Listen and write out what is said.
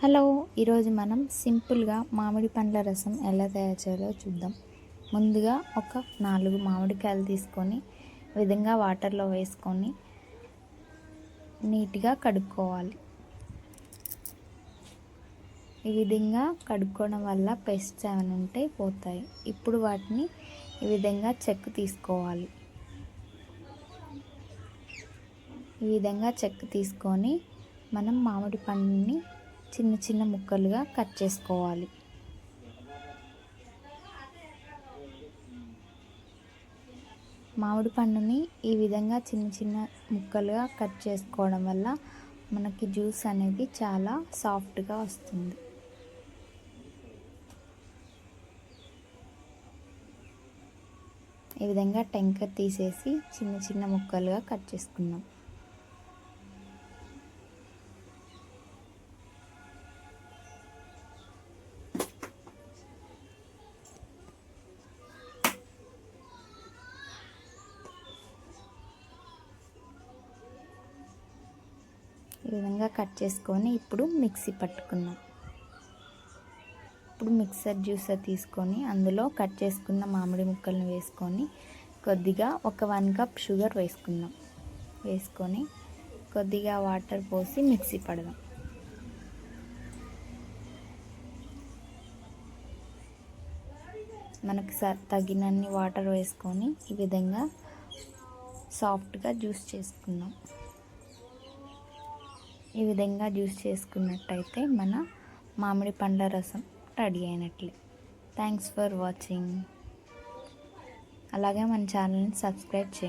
Hello, ఈరోజు మనం సింపుల్గా మామిడి పండ్ల రసం ఎలా తయారు చేయాలో చూద్దాం. ముందుగా ఒక 4 మామిడికాయలు తీసుకొని ఈ విధంగా వాటర్లో వేసుకొని నీట్గా కడుక్కోవాలి. ఈ విధంగా కడుక్కోవడం వల్ల పెస్ట్స్ ఏమైనా ఉంటే పోతాయి. ఇప్పుడు వాటిని ఈ విధంగా చెక్కు తీసుకోవాలి. ఈ విధంగా చెక్కు తీసుకొని మనం మామిడి పండుని చిన్న చిన్న ముక్కలుగా కట్ చేసుకోవాలి. మామిడి పండుని ఈ విధంగా చిన్న చిన్న ముక్కలుగా కట్ చేసుకోవడం వల్ల మనకి జ్యూస్ అనేది చాలా సాఫ్ట్గా వస్తుంది. ఈ విధంగా టెంకర్ తీసేసి చిన్న చిన్న ముక్కలుగా కట్ చేసుకుందాం. ఈ విధంగా కట్ చేసుకొని ఇప్పుడు మిక్సీ పట్టుకుందాం. ఇప్పుడు మిక్సర్ జ్యూసర్ తీసుకొని అందులో కట్ చేసుకున్న మామిడి ముక్కలను వేసుకొని కొద్దిగా ఒక 1 కప్ షుగర్ వేసుకుందాం. వేసుకొని కొద్దిగా వాటర్ పోసి మిక్సీ పడదాం. మనకు తగినన్ని వాటర్ వేసుకొని ఈ విధంగా సాఫ్ట్గా జ్యూస్ చేసుకుందాం. ఈ విధంగా జ్యూస్ చేసుకున్నట్టయితే మన మామిడి పండ్ల రసం రెడీ అయినట్లే. Thanks for watching. అలాగే మన ఛానల్ని సబ్స్క్రైబ్ చేయండి.